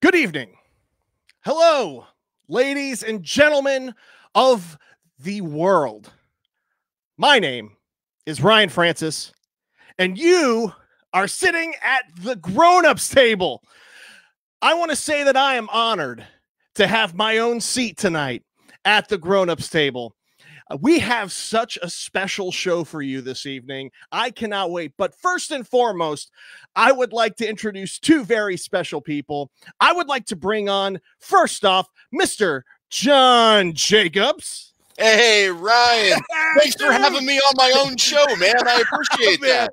Good evening. Hello, ladies and gentlemen of the world. My name is Ryan Francis, and you are sitting at the grown-ups table. I want to say that I am honored to have my own seat tonight at the grown-ups table. We have such a special show for you this evening. I cannot wait. But first and foremost, I would like to introduce two very special people. I would like to bring on, first off, Mr. John Jacobs. Hey, Ryan. Thanks for having me on my own show, man. I appreciate that.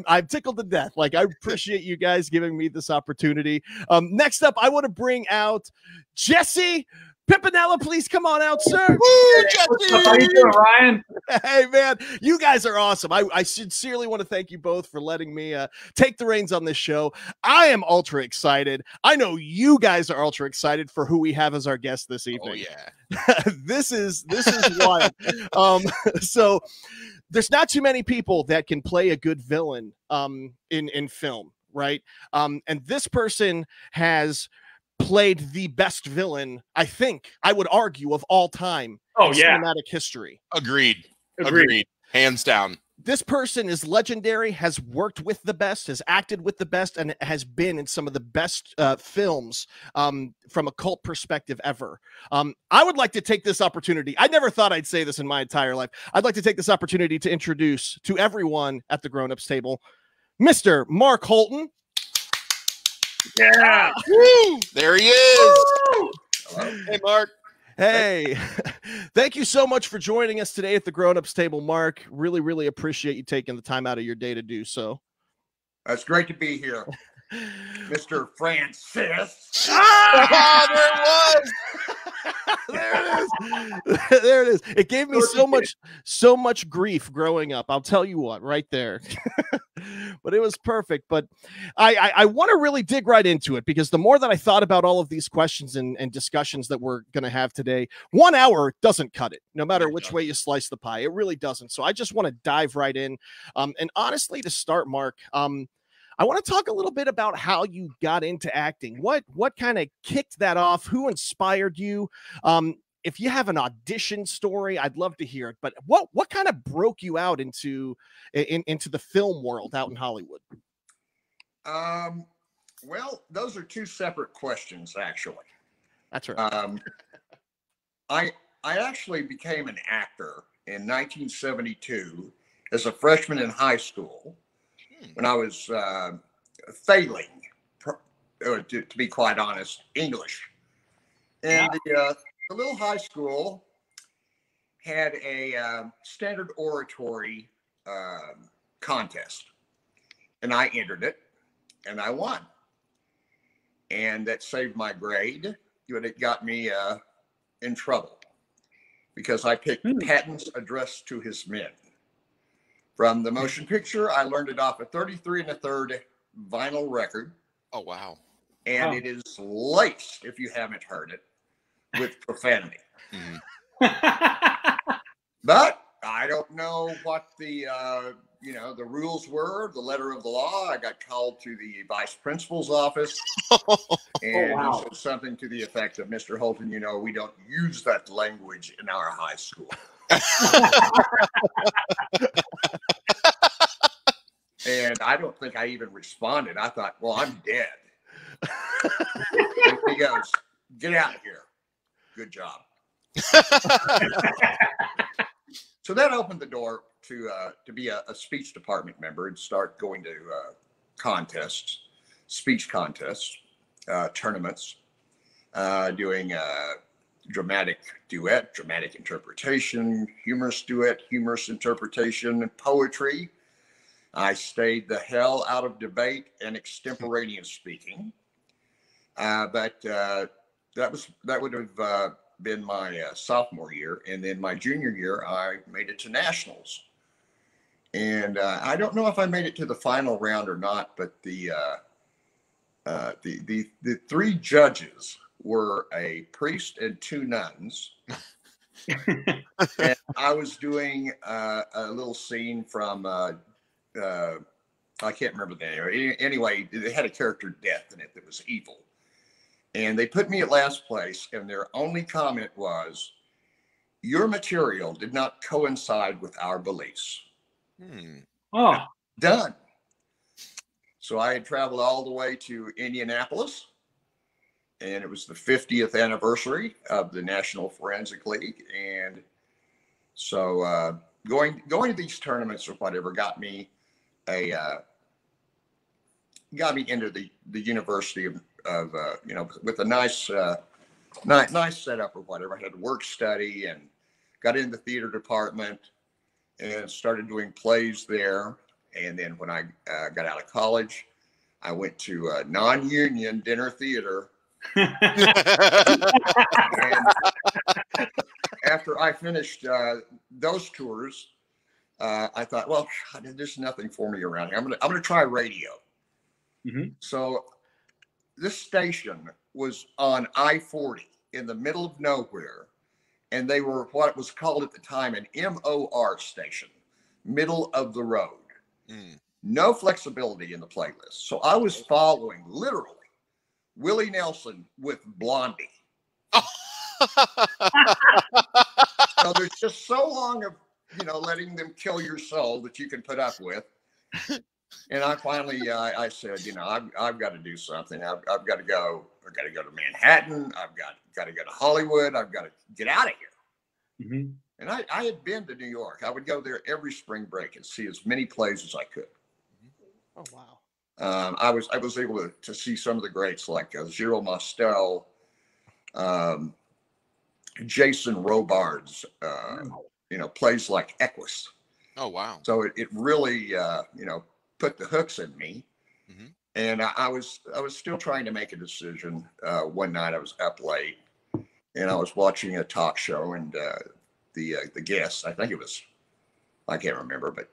I'm tickled to death. Like, I appreciate you guys giving me this opportunity. Next up, I want to bring out Jesse Pimpinella. Please come on out, sir. Woo, Jesse. How you doing, Ryan? Hey, man, you guys are awesome. I sincerely want to thank you both for letting me take the reins on this show. I am ultra excited. I know you guys are ultra excited for who we have as our guest this evening. Oh, yeah. This is wild. So there's not too many people that can play a good villain in film, right? And this person has played the best villain, I would argue, of all time in cinematic history. Agreed. Hands down. This person is legendary, has worked with the best, has acted with the best, and has been in some of the best films from a cult perspective ever. I would like to take this opportunity. I never thought I'd say this in my entire life. I'd like to take this opportunity to introduce to everyone at the grown-ups table, Mr. Mark Holton. Yeah. Woo! There he is. Hello. Hey, Mark. Hey, thank you so much for joining us today at the grown-ups table, Mark. Really appreciate you taking the time out of your day to do so. It's great to be here, Mr. Francis. Ah, there it was. There it is. It gave me so much grief growing up. I'll tell you what, right there. But it was perfect. But I want to really dig right into it, because the more that I thought about all of these questions and discussions that we're going to have today, 1 hour doesn't cut it, no matter which way you slice the pie. It really doesn't. So I just want to dive right in. And honestly, to start, Mark, I want to talk a little bit about how you got into acting. What kind of kicked that off? Who inspired you? If you have an audition story, I'd love to hear it. But what kind of broke you out into the film world out in Hollywood? Well, those are two separate questions, actually. That's right. I actually became an actor in 1972 as a freshman in high school, when I was failing, to be quite honest, English. And the little high school had a standard oratory contest, and I entered it, and I won. And that saved my grade, but it got me in trouble, because I picked Patton's Address to His Men. From the motion picture, I learned it off a 33 1/3 vinyl record. Oh, wow. And it is laced, if you haven't heard it, with profanity. But I don't know what the rules were, the letter of the law. I got called to the vice principal's office, and he said something to the effect of, "Mr. Holton, we don't use that language in our high school." And I don't think I even responded. I thought, well, I'm dead. And he goes, "Get out of here. Good job." So that opened the door to be a speech department member and start going to contests, speech contests, tournaments, doing dramatic duet, dramatic interpretation, humorous duet, humorous interpretation, and poetry. I stayed the hell out of debate and extemporaneous speaking. But that would have been my sophomore year. And then my junior year, I made it to nationals. And I don't know if I made it to the final round or not, but the three judges were a priest and two nuns. And I was doing a little scene from I can't remember the name. Anyway, it had a character death in it that was evil. And they put me at last place, and their only comment was, "Your material did not coincide with our beliefs." Oh, Done. So I had traveled all the way to Indianapolis, and it was the 50th anniversary of the National Forensic League. And so going to these tournaments or whatever got me into the university of you know, with a nice setup or whatever. I had work study and got in the theater department and started doing plays there. And then when I got out of college, I went to a non-union dinner theater. And after I finished those tours, I thought, well, God, there's nothing for me around here. I'm gonna try radio. So this station was on I-40 in the middle of nowhere, and they were what was called at the time an MOR station, middle of the road. No flexibility in the playlist. So I was following literally Willie Nelson with Blondie. So there's just so long of, you know, letting them kill your soul that you can put up with. And I finally, I said, you know, I've got to do something. I've got to go. I've got to go to Manhattan. I've got to go to Hollywood. I've got to get out of here. And I had been to New York. I would go there every spring break and see as many plays as I could. Oh, wow. I was able to see some of the greats like Giro Mostel, Jason Robards, you know, plays like Equus. Oh, wow. So it really, you know, put the hooks in me. And I was still trying to make a decision. One night I was up late and I was watching a talk show, and the guest, I think it was, I can't remember, but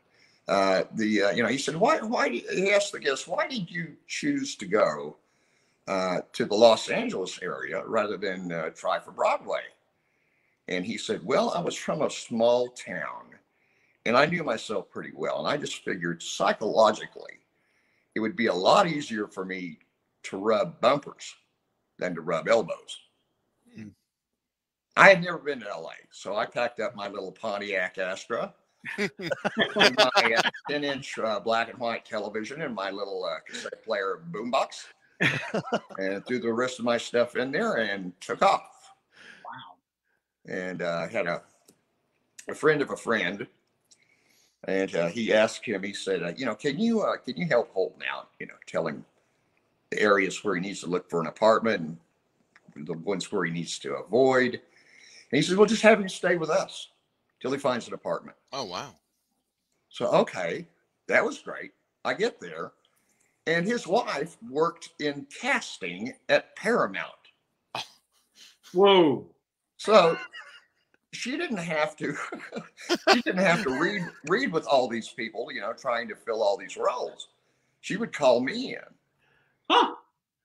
you know, he said, he asked the guest, why did you choose to go to the Los Angeles area rather than try for Broadway? And he said, well, I was from a small town and I knew myself pretty well. And I just figured psychologically, it would be a lot easier for me to rub bumpers than to rub elbows. I had never been to LA, so I packed up my little Pontiac Astra, my 10-inch black and white television, and my little cassette player boombox, and threw the rest of my stuff in there and took off. Wow! And I had a friend of a friend, and he asked him. He said, "You know, can you help Holton out? You know, tell him the areas where he needs to look for an apartment, and the ones where he needs to avoid." And he said, well, just have him stay with us till he finds an apartment. Oh, wow. So, okay, that was great. I get there, and his wife worked in casting at Paramount. Whoa. So she didn't have to, read with all these people, you know, trying to fill all these roles. She would call me in. Huh.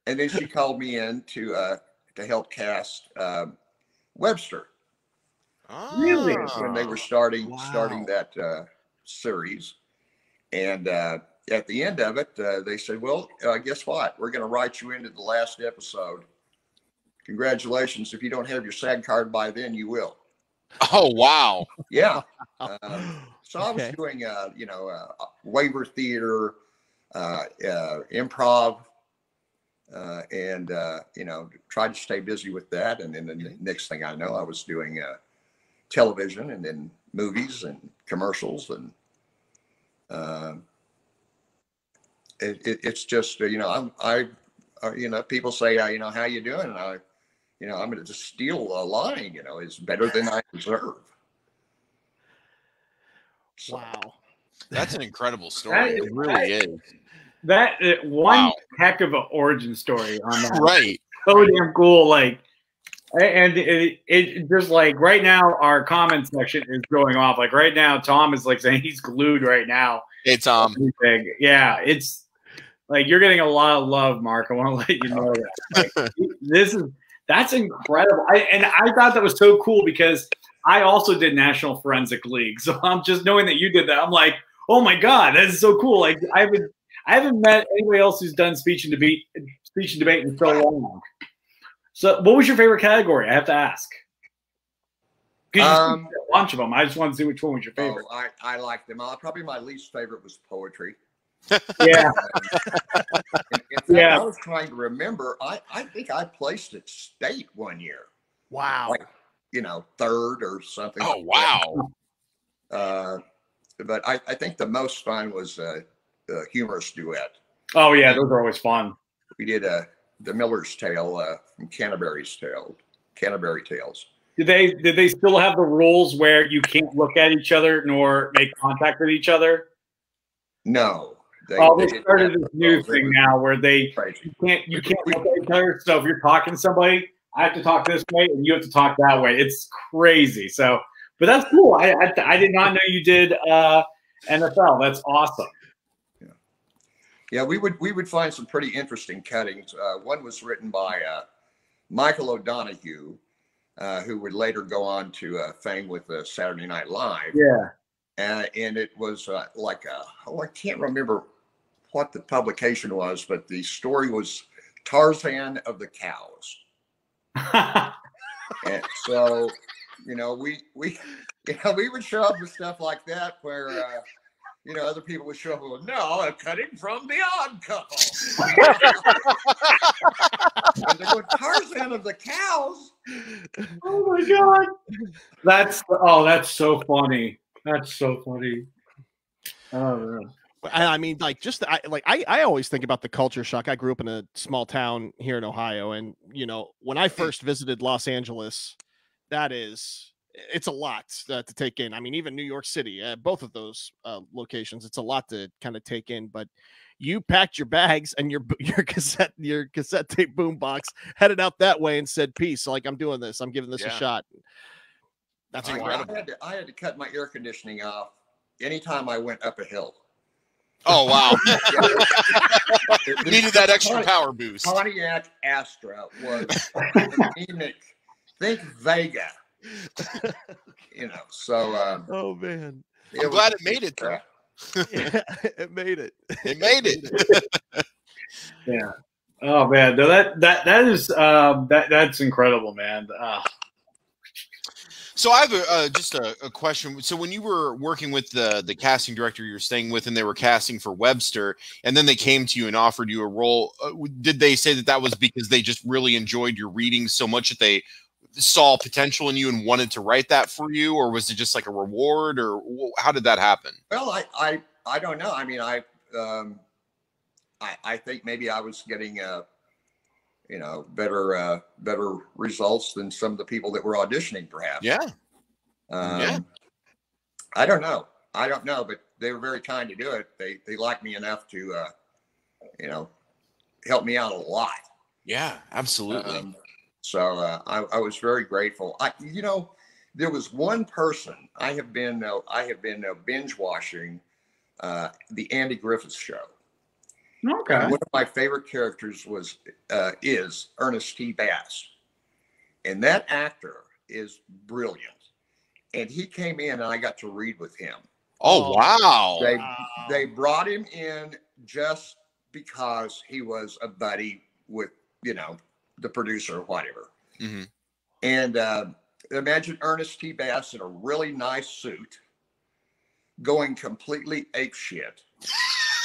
And then she called me in to help cast Webster. Really? When they were starting that series. And at the end of it, they said, well, guess what? We're going to write you into the last episode. Congratulations. If you don't have your SAG card by then, you will. Oh, wow. Yeah. So I was doing, you know, waiver theater, improv, and, you know, tried to stay busy with that. And then the next thing I know, I was doing television and then movies and commercials. And it's just, you know, you know, people say, you know, how you doing? And you know, I'm going to just steal a line, you know, it's better than I deserve. So. Wow. That's an incredible story. It really is. That one heck of an origin story on that. Right. So damn cool. Like, and it just like right now, our comment section is going off. Like right now, Tom is like saying he's glued right now. It's yeah, it's like you're getting a lot of love, Mark. I want to let you know that. Like, that's incredible. I thought that was so cool because I also did National Forensic League. So I'm just knowing that you did that. I'm like, oh my God, that is so cool. Like I haven't met anybody else who's done speech and debate in so long. So, what was your favorite category? I have to ask. A bunch of them. I just want to see which one was your favorite. Oh, I like them all. Probably my least favorite was poetry. Yeah. In fact, I was trying to remember. I think I placed it state one year. Wow. Like, you know, third or something. Oh, wow. But I think the most fun was the humorous duet. Oh yeah, those are always fun. We did the Miller's Tale from Canterbury Tales. Did they still have the rules where you can't look at each other nor make contact with each other? No. They started this new thing now where you can't look at each other. So if you're talking to somebody, I have to talk this way and you have to talk that way. It's crazy. So, but that's cool. I did not know you did NFL. That's awesome. Yeah, we would find some pretty interesting cuttings. One was written by Michael O'Donoghue, who would later go on to fame with Saturday Night Live. Yeah. And it was I can't remember what the publication was, but the story was Tarzan of the Cows. And so, you know, we would show up with stuff like that where, you know, other people would show up with, no, a cutting from The Odd Couple. And they go, Tarzan of the Cows. Oh my God. That's so funny. That's so funny. Oh man. I mean, like, I always think about the culture shock. I grew up in a small town here in Ohio, and you know, when I first visited Los Angeles, it's a lot to take in. I mean, even New York City, both of those locations, it's a lot to kind of take in. But you packed your bags and your cassette tape boombox, headed out that way, and said, "Peace." Like, I'm doing this. I'm giving this a shot. That's incredible. I had to cut my air conditioning off anytime I went up a hill. Oh, wow. Needed that extra power boost. Pontiac Astra was anemic. Think Vega. You know, so. Oh, man. I'm glad it made it, though. Yeah, it made it. It made it. Yeah. Oh, man. No, that is that's incredible, man. So I have just a question. So when you were working with the casting director you were staying with, and they were casting for Webster, and then they came to you and offered you a role, did they say that was because they just really enjoyed your reading so much that they saw potential in you and wanted to write that for you, or was it just like a reward, or how did that happen? Well, I don't know. I mean, I think maybe I was getting you know, better results than some of the people that were auditioning, perhaps. Yeah. I don't know, but they were very kind to do it. They liked me enough to, you know, help me out a lot. Yeah, absolutely. So I was very grateful. You know, there was one person I have been binge watching the Andy Griffith Show. Okay. And one of my favorite characters is Ernest T. Bass, and that actor is brilliant. And he came in, and I got to read with him. Oh wow! They brought him in just because he was a buddy with, you know, the producer or whatever. Mm-hmm. And imagine Ernest T. Bass in a really nice suit, going completely apeshit.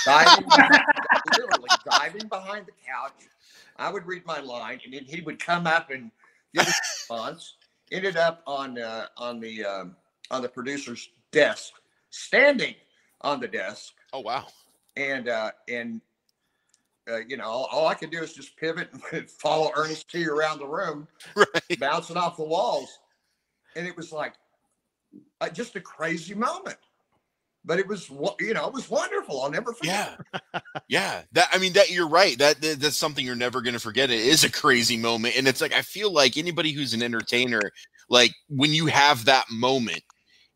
Literally diving behind the couch. I would read my line, and then he would come up and give a response. Ended up on the producer's desk, standing on the desk. Oh wow! And you know, all I could do is just pivot and follow Ernest T. around the room, right, bouncing off the walls, and it was like just a crazy moment. But it was, you know, it was wonderful. I'll never forget. Yeah. That you're right. That's something you're never going to forget. It is a crazy moment. And it's like, I feel like anybody who's an entertainer, like when you have that moment,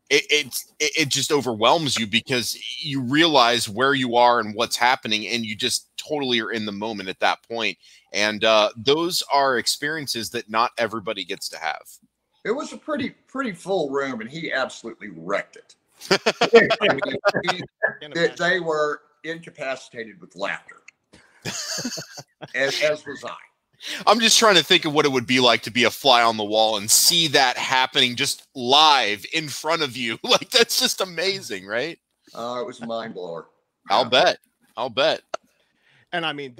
it just overwhelms you because you realize where you are and what's happening. And you just totally are in the moment at that point. And those are experiences that not everybody gets to have. It was a pretty full room, and he absolutely wrecked it. They were incapacitated with laughter, as was I. I'm just trying to think of what it would be like to be a fly on the wall and see that happening just live in front of you. Like, that's just amazing, right? It was a mind blower. I'll bet. I'll bet. And I mean,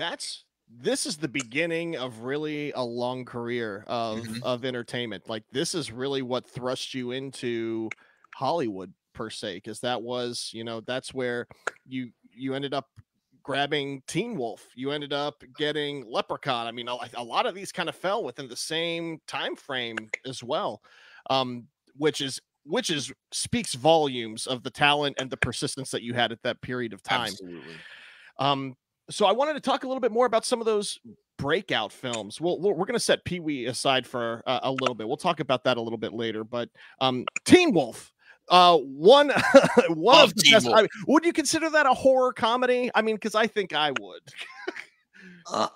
this is the beginning of really a long career of entertainment. Like, this is really what thrust you into Hollywood per se, because that was, you know, that's where you ended up grabbing Teen Wolf. You ended up getting Leprechaun. I mean, a lot of these kind of fell within the same time frame as well, which speaks volumes of the talent and the persistence that you had at that period of time. Absolutely. So I wanted to talk a little bit more about some of those breakout films. We're going to set Pee-wee aside for a little bit. We'll talk about that a little bit later. But Teen Wolf, one of the best. I mean, would you consider that a horror comedy? I mean, because I think I would.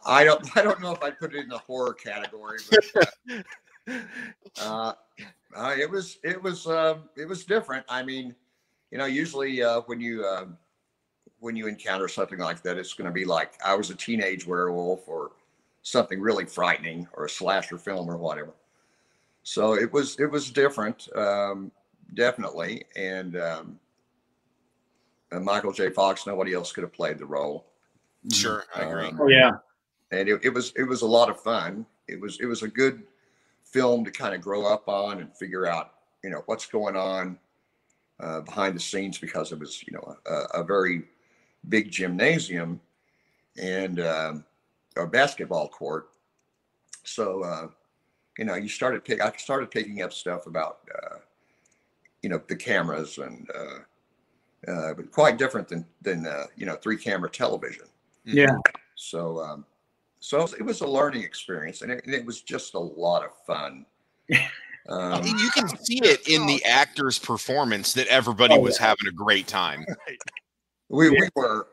I don't know if I'd put it in the horror category, but it was different. I mean, you know, usually when you encounter something like that, it's going to be like I was a teenage werewolf or something really frightening, or a slasher film or whatever. So it was different, definitely. And Michael J. Fox, nobody else could have played the role. Sure, I agree. Oh yeah, and it was a lot of fun. It was a good film to kind of grow up on and figure out, you know, what's going on behind the scenes, because it was, you know, a very big gymnasium and a basketball court. So you know, I started picking up stuff about you know, the cameras, and but quite different than you know, 3-camera television. yeah. So so it was a learning experience, and it was just a lot of fun. You can see it in the actor's performance that everybody was having a great time. We were.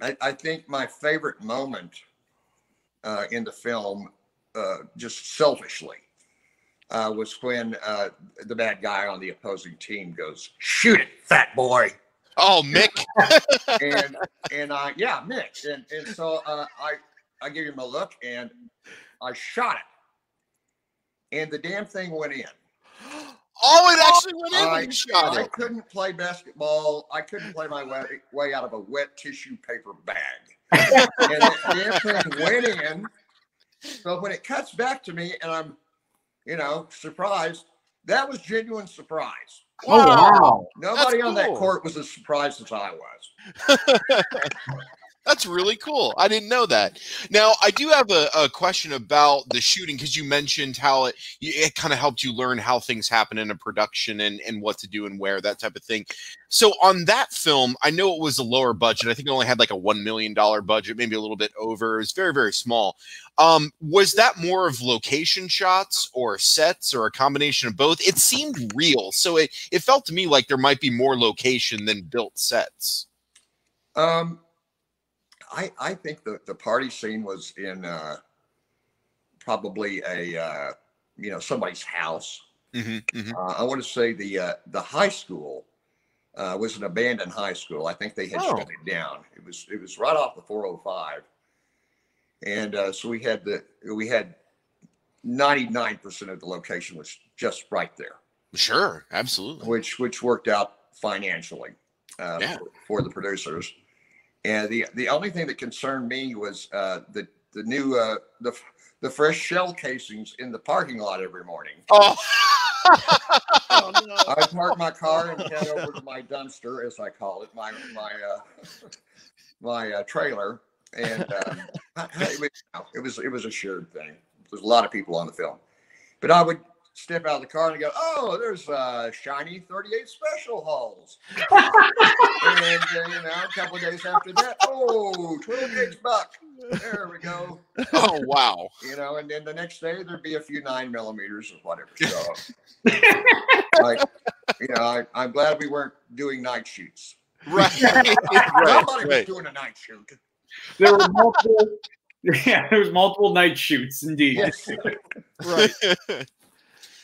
I think my favorite moment in the film, just selfishly, was when the bad guy on the opposing team goes, "Shoot it, fat boy." Oh, Mick. and yeah, Mick. And so I gave him a look and I shot it, and the damn thing went in. Oh, it actually went in when you shot I it. couldn't play basketball. I couldn't play my way out of a wet tissue paper bag. And the damn thing went in. So when it cuts back to me and I'm, you know, surprised, that was genuine surprise. Oh wow! Nobody on that court was as surprised as I was. That's really cool. I didn't know that. Now, I do have a question about the shooting, because you mentioned how it kind of helped you learn how things happen in a production and what to do and where, that type of thing. So on that film, I know it was a lower budget. I think it only had like a $1 million budget, maybe a little bit over. It was very, very small. Was that more of location shots or sets or a combination of both? It seemed real. So it felt to me like there might be more location than built sets. I think the party scene was in probably a you know, somebody's house. I want to say the high school was an abandoned high school. I think they had shut it down. It was right off the 405, and so we had 99% of the location was just right there. Sure, absolutely. Which worked out financially for the producers. And the only thing that concerned me was the new the fresh shell casings in the parking lot every morning. Oh. Oh no! I park my car and head over to my dumpster, as I call it, my trailer, and it was a shared thing. There's a lot of people on the film, but I would step out of the car and go, "Oh, there's shiny 38 special hulls." And you know, a couple of days after that, oh, 12-gauge buck. There we go. Oh wow! You know, and then the next day there'd be a few 9mm or whatever. So, I'm glad we weren't doing night shoots. Right. Somebody was doing a night shoot. There were multiple. Yeah, there was multiple night shoots, indeed. Yes. Right.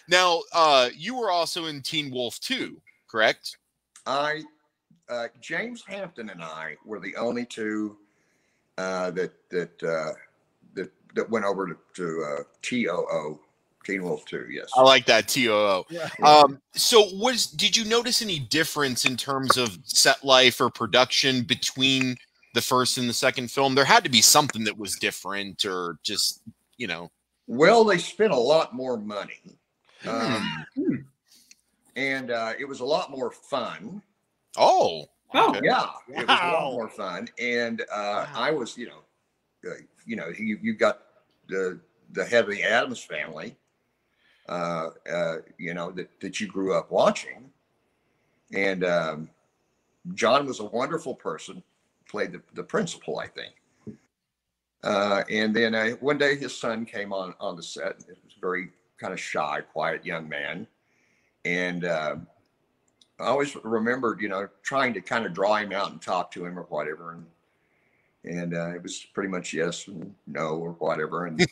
Now, you were also in Teen Wolf 2, correct? James Hampton and I were the only two that that went over to TOO, Teen Wolf 2. Yes, I like that TOO. Yeah. So did you notice any difference in terms of set life or production between the first and the second film? There had to be something that was different, or just, you know. Well, they spent a lot more money, and it was a lot more fun. Oh, okay. Yeah, it was a lot more fun, and I was, you got the head of the Addams family, that you grew up watching, and John was a wonderful person, played the principal, I think. And then one day his son came on the set. It was a very kind of shy, quiet young man. And I always remembered, trying to kind of draw him out and talk to him or whatever. And it was pretty much yes and no or whatever. And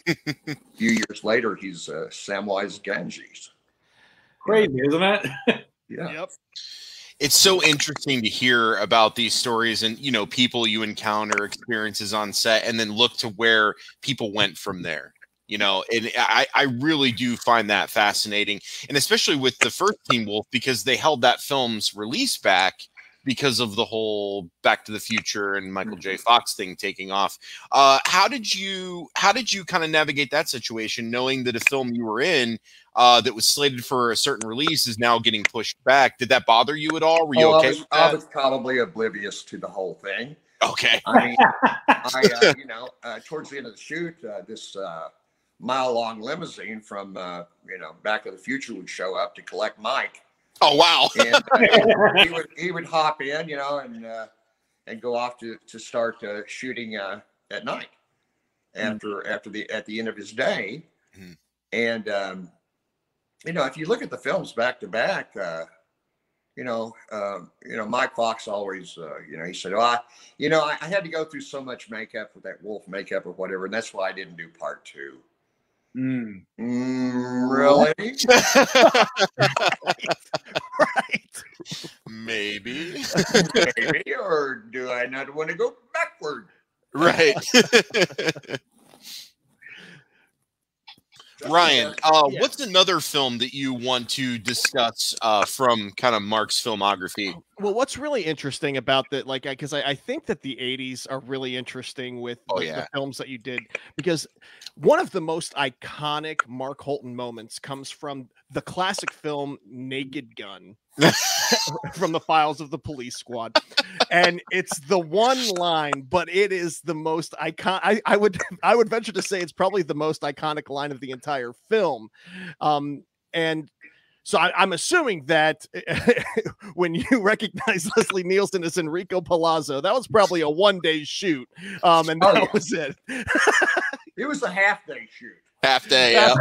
a few years later, he's Samwise Gamgee's. Crazy, isn't it? Yeah. Yep. It's so interesting to hear about these stories and, people you encounter, experiences on set, and then look to where people went from there, and I really do find that fascinating. And especially with the first Teen Wolf, because they held that film's release back because of the whole Back to the Future and Michael J. Fox thing taking off. How did you kind of navigate that situation, knowing that a film you were in that was slated for a certain release is now getting pushed back? Did that bother you at all? Were you okay with that? I was probably oblivious to the whole thing. Okay. I mean, towards the end of the shoot, this mile-long limousine from, Back to the Future would show up to collect Mike. Oh, wow. And he would hop in, and go off to start shooting at night at the end of his day. Mm-hmm. And if you look at the films back to back, Mike Fox always, he said, "Oh, I had to go through so much makeup with that wolf makeup or whatever, and that's why I didn't do part 2." Really? Right. Maybe. Maybe, or do I not want to go backward? Right. Ryan, what's another film that you want to discuss from kind of Mark's filmography? Well, what's really interesting about that, because I think that the 80s are really interesting with the films that you did, because one of the most iconic Mark Holton moments comes from the classic film Naked Gun from the Files of the Police Squad. And it's the one line, but it is the most iconic. I would venture to say it's probably the most iconic line of the entire film. And so I'm assuming that when you recognize Leslie Nielsen as Enrico Palazzo, that was probably a one-day shoot. And that was it. It was a half-day shoot. Half day, yeah.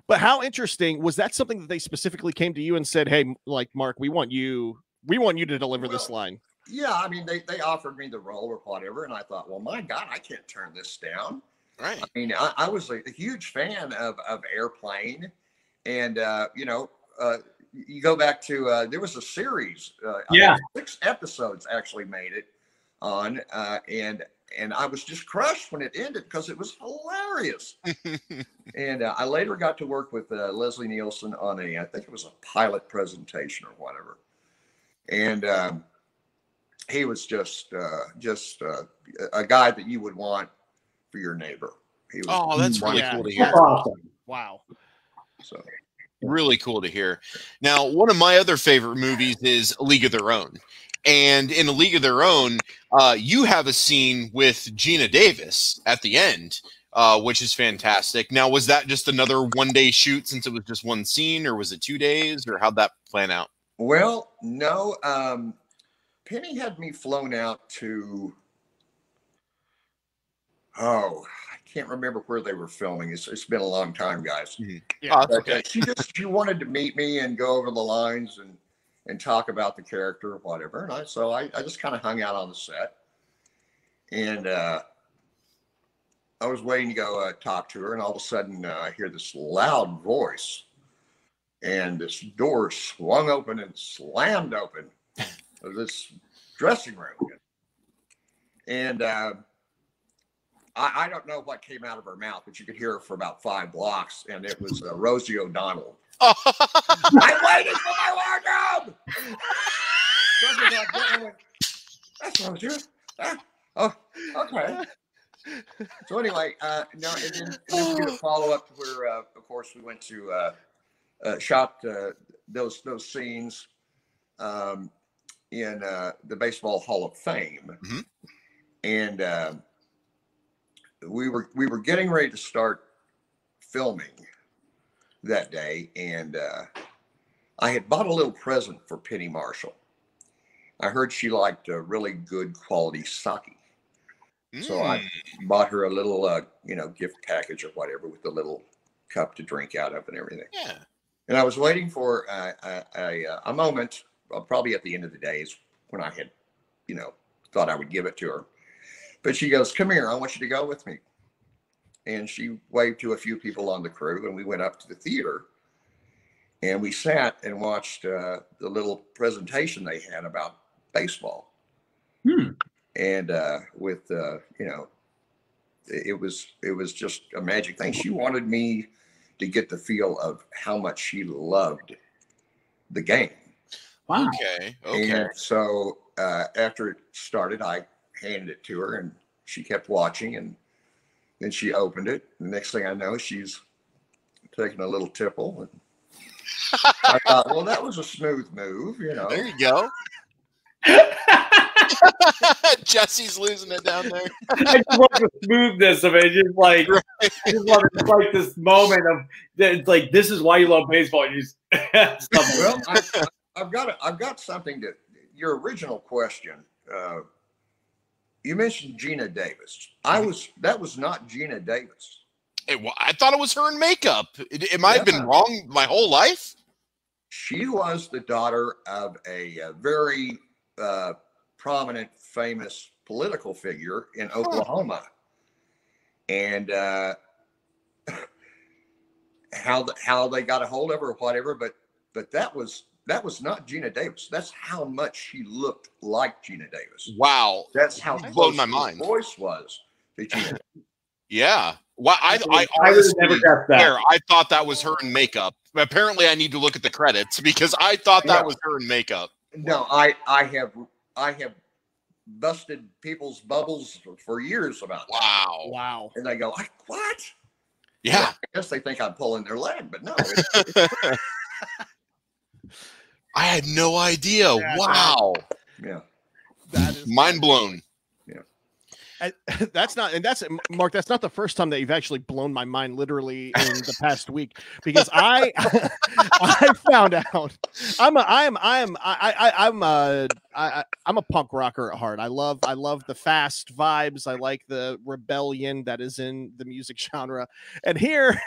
But how interesting was that? Something that they specifically came to you and said, "Hey, Mark, we want you to deliver this line." Yeah, I mean, they offered me the role or whatever, and I thought, well, my God, I can't turn this down. Right. I mean, I was a huge fan of Airplane, and you go back to there was a series. 6 episodes actually made it on, and I was just crushed when it ended because it was hilarious. And I later got to work with Leslie Nielsen on I think it was a pilot presentation or whatever. And he was just a guy that you would want for your neighbor. He was that's really cool to hear. Awesome. Wow. So really cool to hear. Now, one of my other favorite movies is A League of Their Own. And in A League of Their Own, you have a scene with Gina Davis at the end, which is fantastic. Now, was that just another one-day shoot since it was just one scene, or was it 2 days, or how'd that plan out? Well, no. Penny had me flown out to, I can't remember where they were filming. It's been a long time, guys. Mm-hmm. Yeah, okay. She wanted to meet me and go over the lines and talk about the character or whatever. And so I just kind of hung out on the set. And I was waiting to go talk to her, and all of a sudden I hear this loud voice, and this door swung open and slammed open of this dressing room. And I don't know what came out of her mouth, but you could hear her for about 5 blocks, and it was Rosie O'Donnell. I waited for my wardrobe. Something like that. I went, that's Rosie. Oh, okay. So anyway, no, and then we did a follow up where, of course, we went to shot those scenes in the Baseball Hall of Fame, and we were getting ready to start filming that day, and I had bought a little present for Penny Marshall. I heard she liked a really good quality sake. So I bought her a little, gift package or whatever with a little cup to drink out of and everything. Yeah. And I was waiting for a moment, probably at the end of the day, is when I had, thought I would give it to her. But she goes, "Come here, I want you to go with me." And she waved to a few people on the crew, and we went up to the theater. And we sat and watched the little presentation they had about baseball. And with it was just a magic thing. She wanted me to get the feel of how much she loved the game. Wow. Okay. And so after it started, I handed it to her, and she kept watching, and then she opened it. The next thing I know, she's taking a little tipple. And I thought, well, that was a smooth move, There you go. Jesse's losing it down there. I just love the smoothness of it. Just like, I just love it. It's like this moment of, it's like, this is why you love baseball. You just, well, I've got something to your original question. You mentioned Gina Davis. That was not Gina Davis. I thought it was her in makeup. It might have been wrong my whole life. She was the daughter of a very prominent, famous political figure in Oklahoma, and how they got a hold of her or whatever. But that was not Gina Davis. That's how much she looked like Gina Davis. Wow, that's how blown my mind. Her voice was to Gina. Yeah. Well, I would never guessed that. I thought that was her in makeup. Apparently, I need to look at the credits because I thought that was her in makeup. No, I have busted people's bubbles for years about that. Wow. And they go, what? Yeah. Well, I guess they think I'm pulling their leg, but no. I had no idea. Yeah, wow. Yeah. That is mind blown. That's Mark. That's not the first time that you've actually blown my mind literally in the past week, because I found out I'm a punk rocker at heart. I love the fast vibes. I like the rebellion that is in the music genre. And here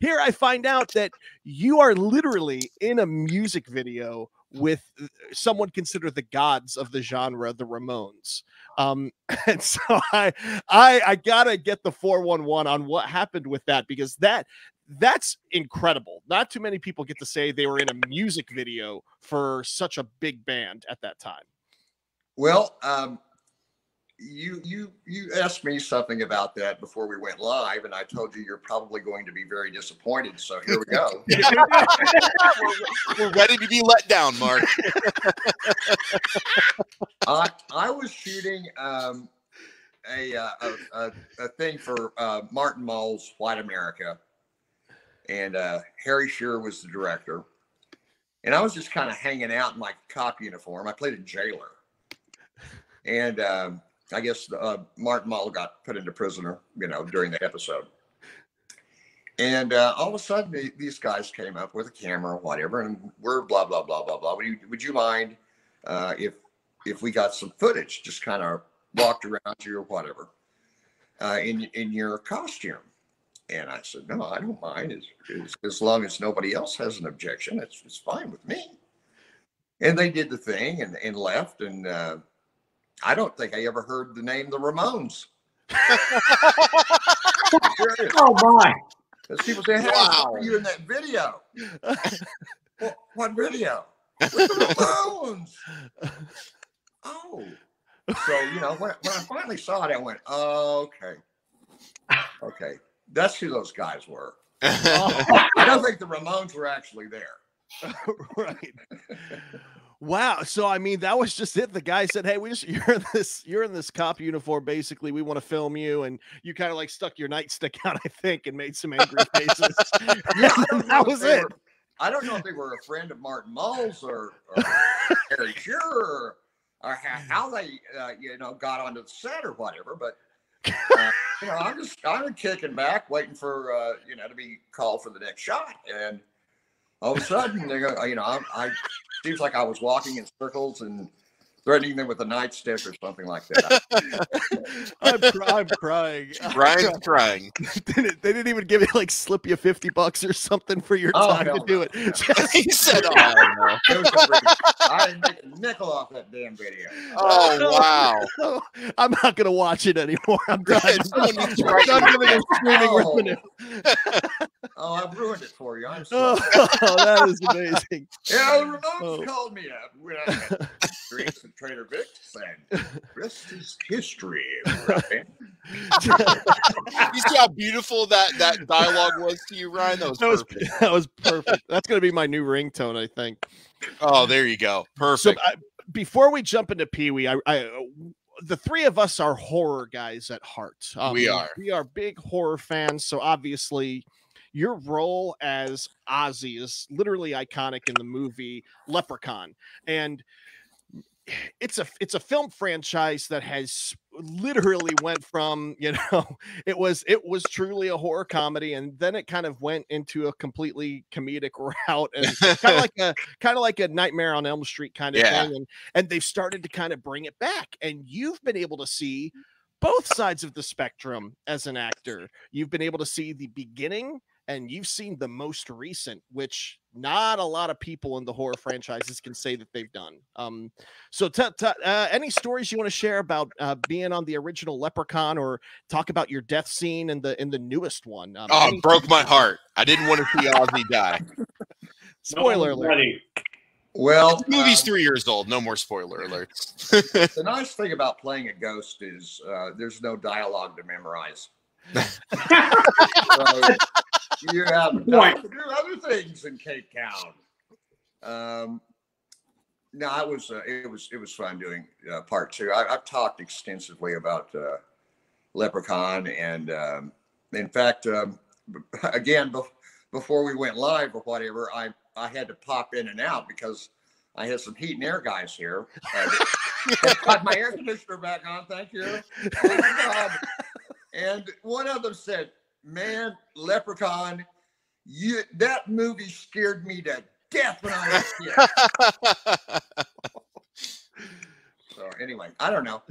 I find out that you are literally in a music video with someone considered the gods of the genre, the Ramones. And so I gotta get the 411 on what happened with that, because that's incredible. Not too many people get to say they were in a music video for such a big band at that time. Well, you asked me something about that before we went live, and I told you you're probably going to be very disappointed. So here we go. We're ready to be let down, Mark. I was shooting a thing for Martin Mull's White America, and Harry Shearer was the director, and I was just kind of hanging out in my cop uniform. I played a jailer, and I guess Martin Mull got put into prisoner, during the episode. And all of a sudden, these guys came up with a camera or whatever, and we're blah, blah, blah, blah, blah. Would you mind if we got some footage, just kind of walked around you or whatever, in your costume? And I said, no, I don't mind. As long as nobody else has an objection, it's fine with me. And they did the thing and left, and I don't think I ever heard the name the Ramones. Oh my! Because people say, "Hey, wow. are you in that video?" What video? With the Ramones. Oh, So, when I finally saw it, I went, oh, okay. That's who those guys were. I don't think the Ramones were actually there. Right. Wow. So I mean, that was just it. The guy said, "Hey, you're in this cop uniform. Basically, we want to film you," and you kind of like stuck your nightstick out, I think, and made some angry faces. That was it. I don't know if they were a friend of Martin Mull's or Harry Shearer or how they got onto the set or whatever. But I'm kicking back, waiting for to be called for the next shot, and all of a sudden they go, I seems like I was walking in circles and threatening them with a nightstick or something like that. I'm crying. Ryan's crying. They didn't even give you slip you $50 or something for your time to do it. No. He said, I didn't make a nickel off that damn video. Oh, wow. I'm not going to watch it anymore. I'm done. I'm done giving it screaming revenue. Oh, I've ruined it for you. I'm sorry. That is amazing. Yeah, the Ramones called me up when I had drinks at Trader Vic's, and this is history. Right? You see how beautiful that dialogue was to you, Ryan? That was perfect. That's going to be my new ringtone, I think. Oh, there you go. Perfect. So, before we jump into Pee-wee, the three of us are horror guys at heart. We are big horror fans, so obviously your role as Ozzie is literally iconic in the movie Leprechaun, and it's a film franchise that has literally went from it was truly a horror comedy, and then it kind of went into a completely comedic route, and kind of like a Nightmare on Elm Street kind of thing, and they've started to kind of bring it back, and you've been able to see both sides of the spectrum as an actor. You've been able to see the beginning, and you've seen the most recent, which not a lot of people in the horror franchises can say that they've done. So any stories you want to share about being on the original Leprechaun, or talk about your death scene in the newest one? It broke my heart. I didn't want to see Ozzie die. Spoiler alert. Well, the movie's 3 years old. No more spoiler alerts. The nice thing about playing a ghost is there's no dialogue to memorize. So you have to do other things in Cape Town. No, it was fun doing part two. I've talked extensively about Leprechaun, and in fact, again, before we went live or whatever, I had to pop in and out because I had some heat and air guys here. Got my air conditioner back on, thank you. Oh my God. And one of them said, "Man, Leprechaun, that movie scared me to death when I was a kid." So anyway, I don't know.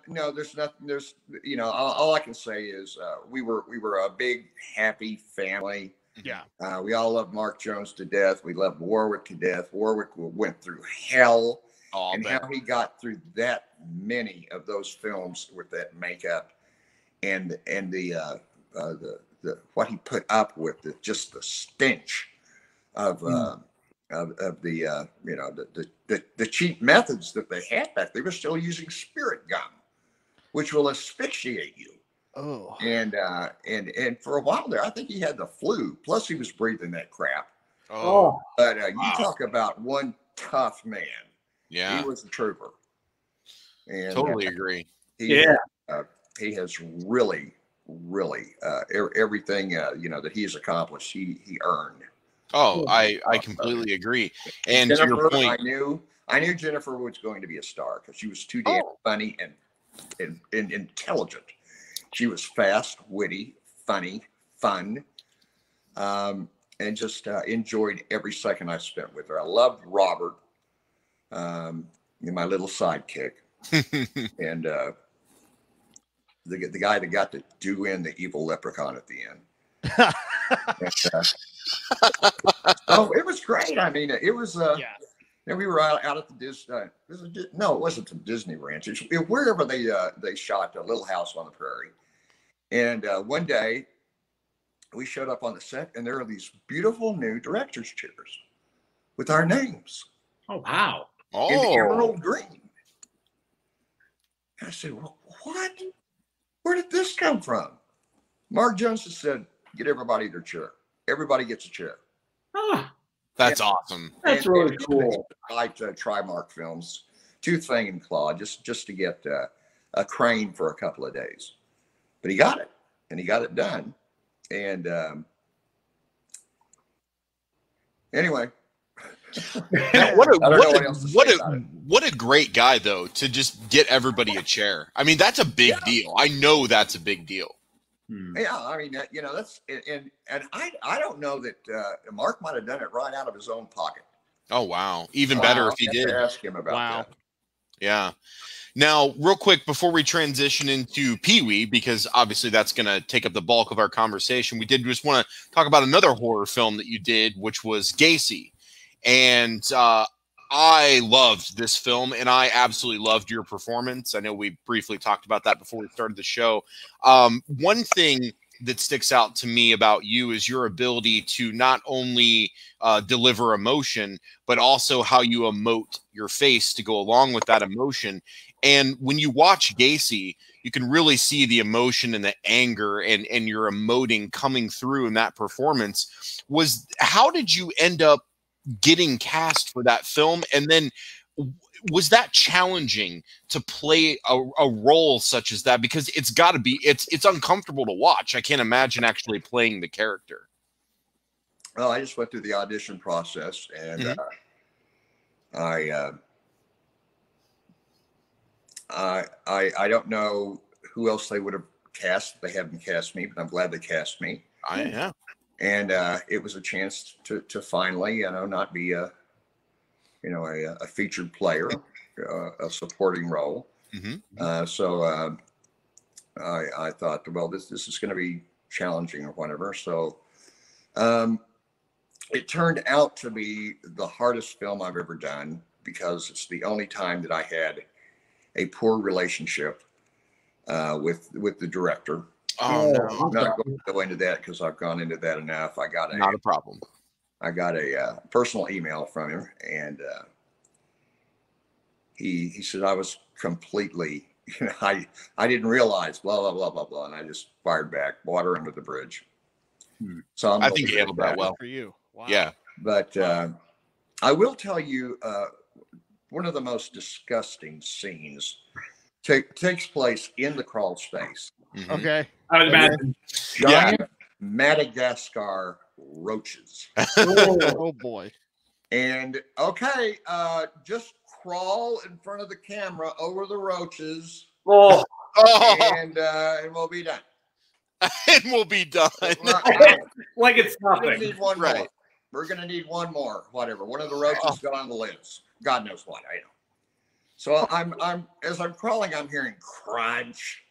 No, there's nothing. There's all I can say is we were a big happy family. Yeah. We all love Mark Jones to death. We love Warwick to death. Warwick went through hell, and how he got through that many of those films with that makeup, and the what he put up with, just the stench of the cheap methods that they had back. They were still using spirit gum, which will asphyxiate you. Oh, and for a while there, I think he had the flu. Plus, he was breathing that crap. Oh, but you talk about one tough man. Yeah, he was a trooper. And totally agree. He has really everything that he's accomplished. He earned. Oh, I completely agree. And Jennifer, to your point, I knew Jennifer was going to be a star because she was too damn funny and intelligent. She was fast, witty, funny, fun, and just enjoyed every second I spent with her. I loved Robert, my little sidekick, and the guy that got to do in the evil leprechaun at the end. Oh, it was great. I mean, it was. And we were out at the Disney. No, it wasn't the Disney Ranch. It's wherever they shot Little House on the Prairie. And one day, we showed up on the set, and there are these beautiful new director's chairs with our names. Oh wow! In the emerald green. said, well, what? Where did this come from? Mark Johnson said, get everybody their chair. Everybody gets a chair. That's awesome. That's really cool. I like to try Mark films, tooth, fang, and claw, just to get a crane for a couple of days. But he got it, and he got it done. And anyway. What a great guy, though, to just get everybody a chair. I mean, that's a big deal. I know that's a big deal. Yeah, I mean, that's and I don't know that Mark might have done it right out of his own pocket. Oh wow, even better if he did. Ask him about that. Yeah. Now, real quick before we transition into Pee-wee, because obviously that's going to take up the bulk of our conversation, we did just want to talk about another horror film that you did, which was Gacy. And I loved this film, and I absolutely loved your performance. I know we briefly talked about that before we started the show. One thing that sticks out to me about you is your ability to not only deliver emotion, but also how you emote your face to go along with that emotion. And when you watch Gacy, you can really see the emotion and the anger and your emoting coming through in that performance. How did you end up getting cast for that film? And then was that challenging to play a role such as that? Because it's got to be, it's uncomfortable to watch. I can't imagine actually playing the character. Well, I just went through the audition process, and I don't know who else they would have cast. They haven't cast me, but I'm glad they cast me. Yeah. And it was a chance to finally, not be a featured player, a supporting role. So I thought, well, this is going to be challenging or whatever. So it turned out to be the hardest film I've ever done, because it's the only time that I had a poor relationship with the director. Oh, no. I'm not going to go into that because I've gone into that enough. Not a problem. I got a personal email from him, and he said I was completely, I didn't realize, blah, blah, blah, blah, blah. And I just fired back, water under the bridge. So I think you handled that well. For you. Wow. Yeah. But I will tell you, one of the most disgusting scenes takes place in the crawl space. Okay. I would imagine. Giant Madagascar roaches. Oh boy. And just crawl in front of the camera over the roaches. And we'll be done. And we'll be done. Like it's nothing. We're gonna need one more. We're gonna need one more. Whatever. One of the roaches got on the lids. God knows what. I know. So I'm as I'm crawling, I'm hearing crunch.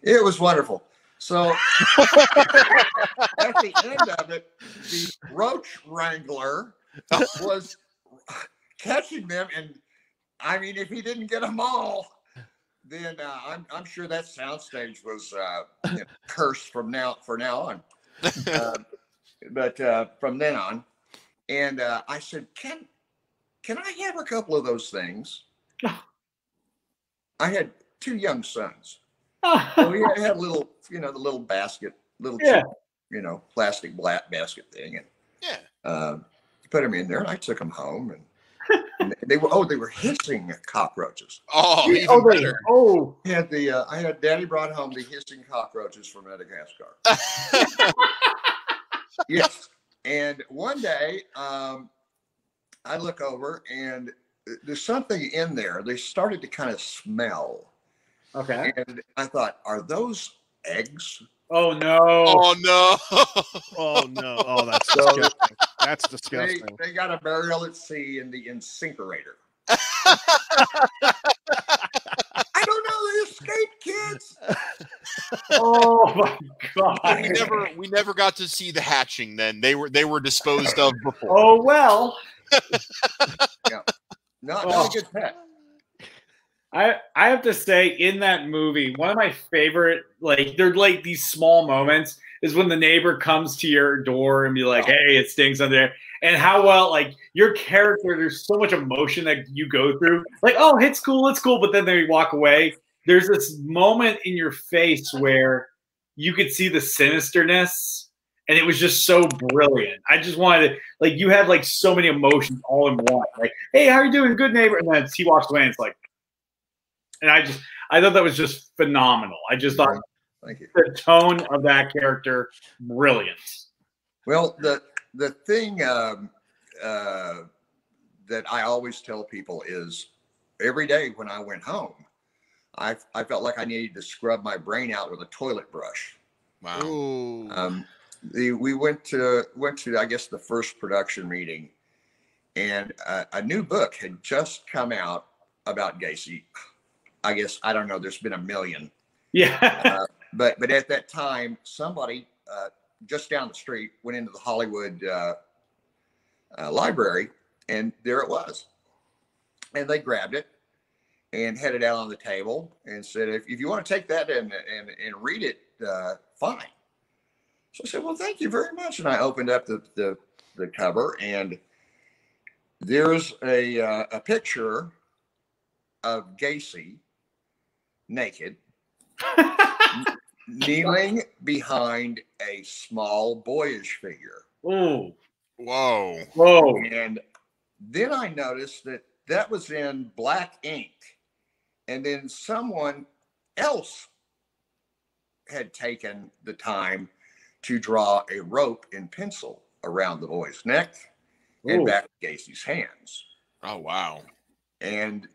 It was wonderful. So at the end of it, the roach wrangler was catching them, and I mean, if he didn't get them all, then I'm sure that soundstage was cursed for now on. But from then on, and I said, "Can I have a couple of those things?" I had 2 young sons. So we had a little, the little basket, cheap, plastic black basket thing, and put them in there, and I took them home, and they were hissing cockroaches. Oh, even better. I had Daddy brought home the hissing cockroaches from Madagascar. Yes, and one day I look over, and there's something in there. They started to kind of smell. Okay. And I thought, are those eggs? Oh no! Oh no! Oh no! Oh, that's disgusting. That's disgusting. They got a burial at sea in the incinerator. I don't know. They escaped, kids. Oh my god! We never got to see the hatching. Then they were disposed of before. Oh well. Yeah. Not a good pet. I have to say, in that movie, one of my favorite, they're like these small moments. is when the neighbor comes to your door and be like, "Hey, it stinks under there," and how well like your character. There's so much emotion that you go through. Like, oh, it's cool, but then they walk away. There's this moment in your face where you could see the sinisterness, and it was just so brilliant. I just wanted to, like, you had like so many emotions all in one. Like, hey, how are you doing? Good neighbor. And then he walks away and it's like, and I thought that was just phenomenal. I just thought Thank you. the tone of that character, brilliant. Well, the thing that I always tell people is every day when I went home, I felt like I needed to scrub my brain out with a toilet brush. Wow. We went to I guess the first production meeting, and a new book had just come out about Gacy. I guess, I don't know, there's been a million. Yeah. But at that time, somebody just down the street went into the Hollywood library, and there it was. And they grabbed it and had it out on the table and said, if you want to take that and read it, fine. So I said, well, thank you very much. And I opened up the cover, and there's a picture of Gacy naked, kneeling behind a small boyish figure. Ooh. Whoa. And then I noticed that was in black ink. And then someone else had taken the time to draw a rope in pencil around the boy's neck and back of Gacy's hands. Oh, wow. And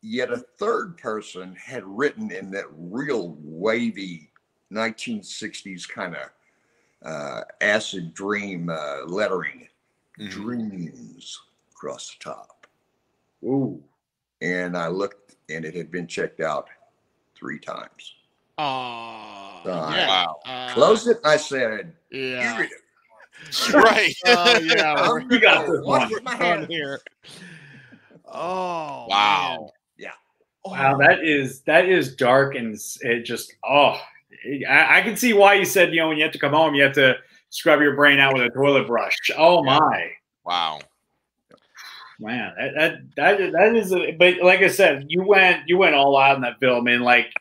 yet a third person had written in that real wavy 1960s kind of acid dream lettering, dreams across the top. Ooh. And I looked, and it had been checked out 3 times. Oh, So yeah. Closed it. I said, Yeah. "You read it." Right. Oh, yeah. You got this Watch one. with my on hand here. Oh, Wow. man. Yeah. Wow, that is dark, and it just I can see why you said, when you have to come home, you have to scrub your brain out with a toilet brush. Oh my. Wow. Man, that is but like I said, you went all out in that film, and like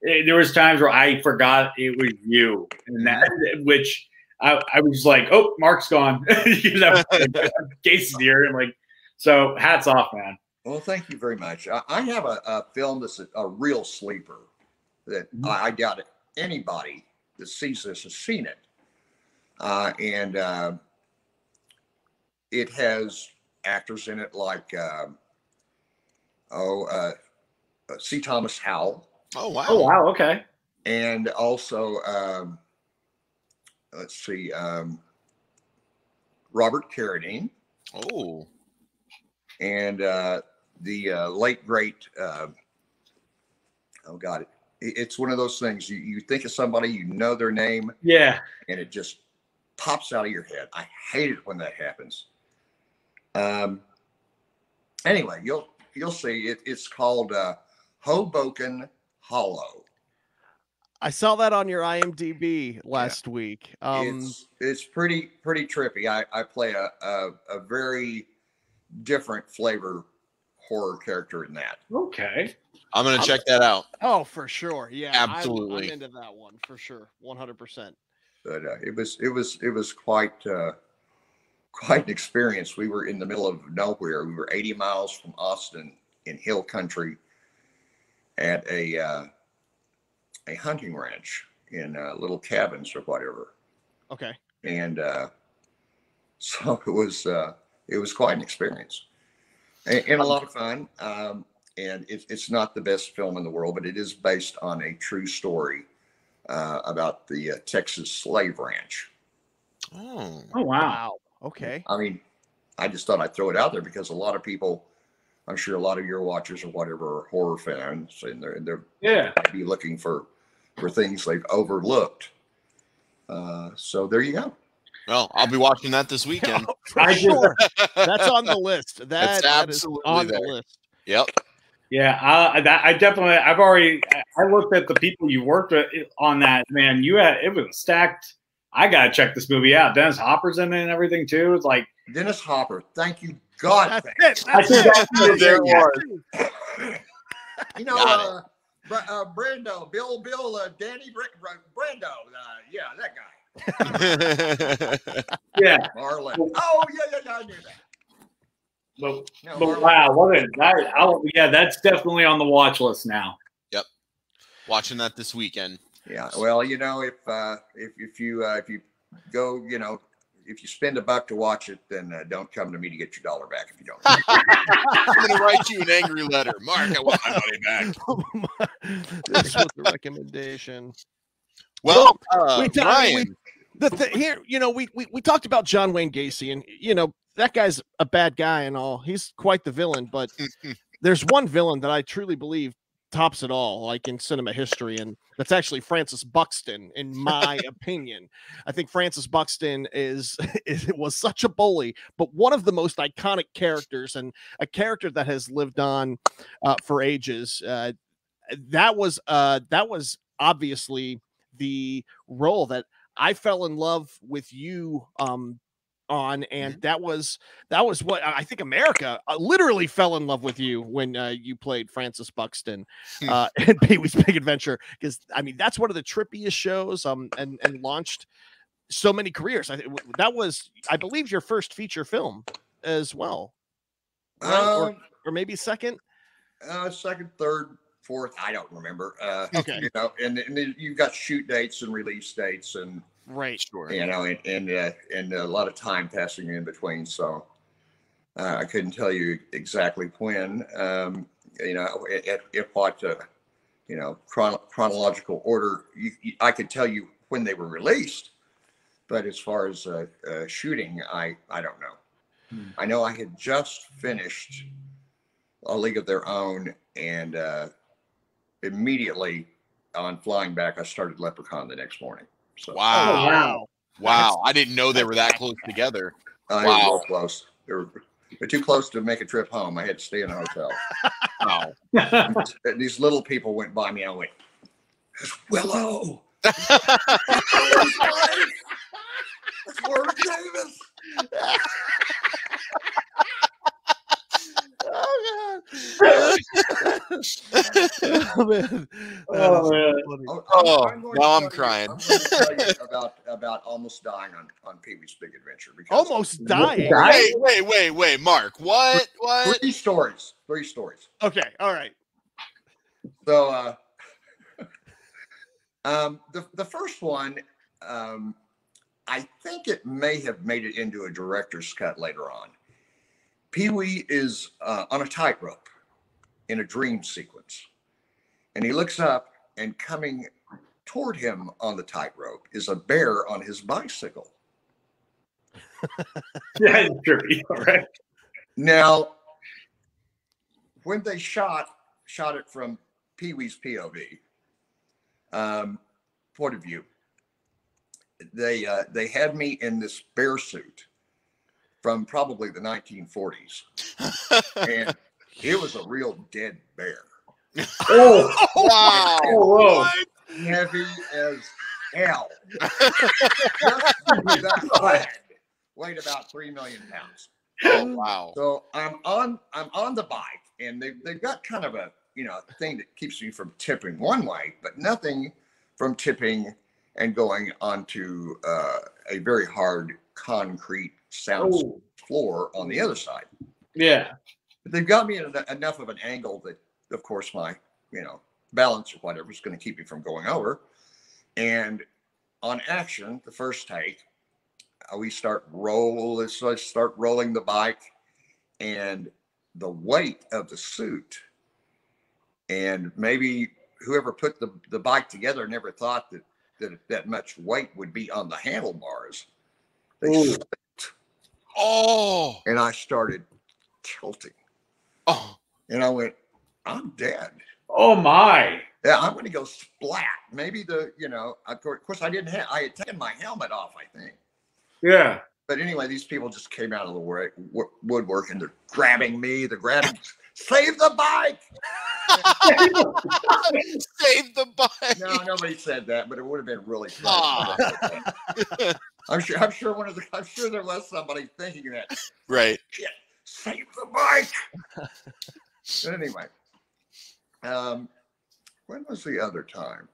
there was times where I forgot it was you, and that which I was like, oh, Mark's gone. Gacy's here, and like, so hats off, man. Well, thank you very much. I have a film that's a real sleeper that I doubt anybody that sees this has seen it. And it has actors in it like, C. Thomas Howell. Oh, wow. Oh, wow. Okay. And also, let's see, Robert Carradine. Oh. And the late, great, oh God, it's one of those things. You think of somebody, you know their name. Yeah. And it just pops out of your head. I hate it when that happens. Anyway, you'll see it. It's called Hoboken Hollow. I saw that on your IMDb last week. It's pretty trippy. I play a very different flavor horror character in that. Okay. I'm going to check that out. Oh, for sure. Yeah, absolutely. I'm into that one for sure. 100%. But it was quite an experience. We were in the middle of nowhere. We were 80 miles from Austin in hill country at a hunting ranch in little cabins or whatever. Okay. And so it was quite an experience and a lot of fun. And it's not the best film in the world, but it is based on a true story about the Texas slave ranch. Oh. Oh, wow. Okay. I mean, I just thought I'd throw it out there because a lot of people, I'm sure a lot of your watchers or whatever are horror fans, and they're might be looking for things they've overlooked. So there you go. Well, I'll be watching that this weekend. For sure. That's on the list. That's that is absolutely on there. the list. Yep. Yeah, I definitely. I looked at the people you worked with on that. Man, it was stacked. I gotta check this movie out. Dennis Hopper's in it and everything too. It's like Dennis Hopper. Thank you, God. That's it. There it was. You know, Brando, Bill, Danny Brando. Yeah, that guy. yeah. Marlon. Oh, yeah, I knew that. But wow, that's definitely on the watch list now. Yep, watching that this weekend. Yeah, well, you know, if you go, you know, if you spend $1 to watch it, then don't come to me to get your $1 back if you don't. I'm going to write you an angry letter. Mark, I want my money back. This was the recommendation. Well, Brian. Here, you know, we talked about John Wayne Gacy, and, you know, that guy's a bad guy and all. He's quite the villain, but there's one villain that I truly believe tops it all, like in cinema history, and that's actually Francis Buxton, in my opinion. I think Francis Buxton was such a bully, but one of the most iconic characters, and a character that has lived on for ages. That was obviously the role that I fell in love with you on, and that was what I think America literally fell in love with you when you played Francis Buxton in Pee-wee's Big Adventure, because I mean that's one of the trippiest shows and launched so many careers. That was, I believe, your first feature film as well, right? Or maybe second, third, fourth, I don't remember. Okay, you know, and then you've got shoot dates and release dates and. Right, sure. You know, and a lot of time passing in between, so I couldn't tell you exactly when. You know, if what you know, chronological order, I could tell you when they were released, but as far as shooting, I don't know. I know I had just finished A League of Their Own, and immediately on flying back, I started Leprechaun the next morning. So, wow. I didn't know they were that close together. Wow. Real close. They're too close to make a trip home. I had to stay in a hotel. Wow. These little people went by me. I went, "It's Willow." That's Warwick Davis. Oh man! I'm crying. I'm going to tell you about almost dying on Pee-wee's Big Adventure. Because almost dying. Wait, Mark. What? Three stories. Okay, all right. So, the first one, I think it may have made it into a director's cut later on. Pee-wee is on a tightrope in a dream sequence. And he looks up, and coming toward him on the tightrope is a bear on his bicycle. Yeah, it's trippy. All right. Now, when they shot it from Pee-wee's POV, point of view, they had me in this bear suit from probably the 1940s, and it was a real dead bear. Oh wow! Oh, heavy as hell. That weighed about 3 million pounds. Oh wow! So I'm on the bike, and they've got kind of a thing that keeps me from tipping one way, but nothing from tipping and going onto a very hard concrete sound floor on the other side. Yeah. But they've got me at enough of an angle that, of course, my, balance or whatever is going to keep me from going over. And on action, the first take, we start rolling the bike, and the weight of the suit, and maybe whoever put the bike together never thought that much weight would be on the handlebars. They slipped. Oh. And I started tilting. Oh. And I went, I'm dead. Oh my. Yeah, I'm going to go splat. Maybe of course I had taken my helmet off, I think. Yeah. But anyway, these people just came out of the woodwork, and they're grabbing me. They're grabbing, save the bike. Save the bike. No, nobody said that, but it would have been really funny. I'm sure there was somebody thinking that. Right. Shit, save the bike. But anyway, when was the other time?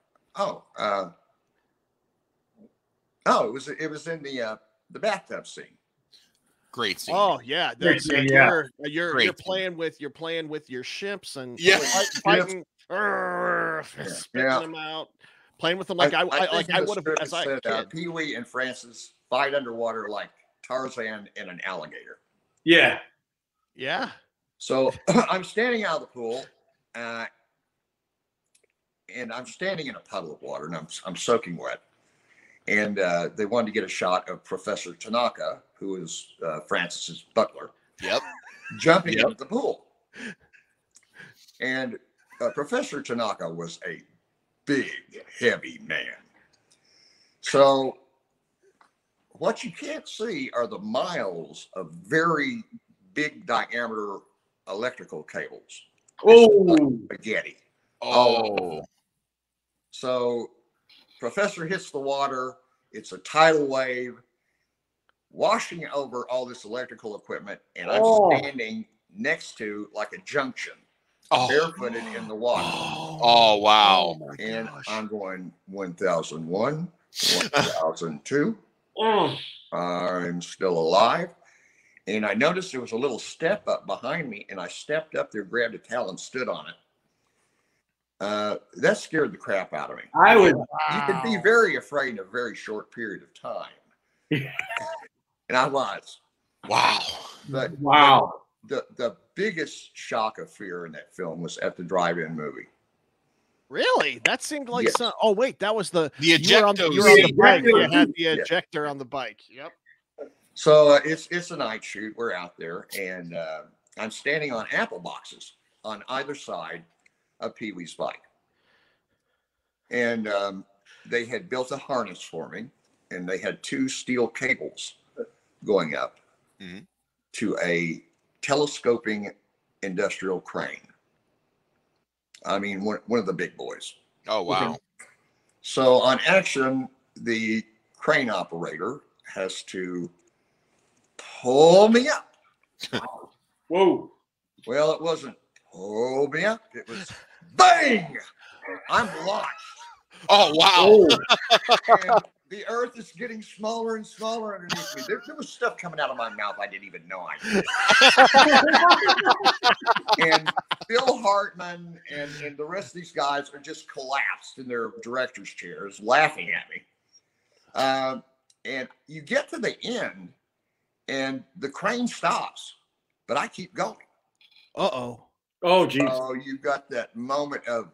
It was in the bathtub scene. Great scene. Oh yeah, Great scene, yeah. You're playing with your ships and Yeah. fighting, spitting them out, playing with them like I would have as a kid. Pee Wee and Francis fight underwater like Tarzan and an alligator. Yeah. Yeah. So I'm standing out of the pool, and I'm standing in a puddle of water, and I'm soaking wet. And they wanted to get a shot of Professor Tanaka, who is Francis's butler. Yep. Jumping into the pool. And Professor Tanaka was a big, heavy man. So what you can't see are the miles of very big diameter electrical cables. Oh, like spaghetti. Oh. So Professor hits the water. It's a tidal wave washing over all this electrical equipment, and I'm standing next to like a junction, barefooted in the water. Oh wow. And I'm going 1001, 1002. I'm still alive. And I noticed there was a little step up behind me, and I stepped up there, grabbed a towel, and stood on it. That scared the crap out of me. You could be very afraid in a very short period of time. And I was. Wow. But the biggest shock of fear in that film was at the drive-in movie. Really? That seemed like some. Oh wait, that was the ejector. You were on the bike. You had the ejector on the bike. Yep. So it's a night shoot. We're out there, and I'm standing on apple boxes on either side of Pee Wee's bike. And they had built a harness for me, and they had 2 steel cables going up to a telescoping industrial crane. I mean, one of the big boys. Oh, wow. So on action, the crane operator has to pull me up. Whoa. Well, it wasn't pull me up. It was bang. I'm launched. Oh, wow. And the earth is getting smaller and smaller underneath me. There was stuff coming out of my mouth I didn't even know I did. And Bill Hartman and the rest of these guys are just collapsed in their director's chairs, laughing at me. And you get to the end, and the crane stops, but I keep going. Uh-oh. Oh, geez. So you've got that moment of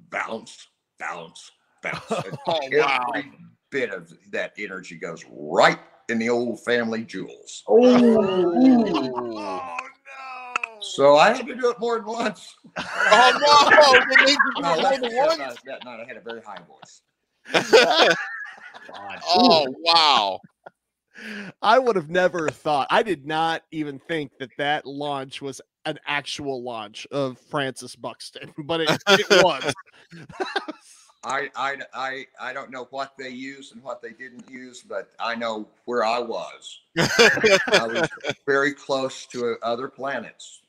bounce, bounce, bounce. Every bit of that energy goes right in the old family jewels. Oh no. So I had to do it more than once. Oh no. That night I had a very high voice. Oh wow. I would have never thought. I did not even think that launch was an actual launch of Francis Buxton, but it was. I don't know what they used and what they didn't use, but I know where I was. I was very close to other planets.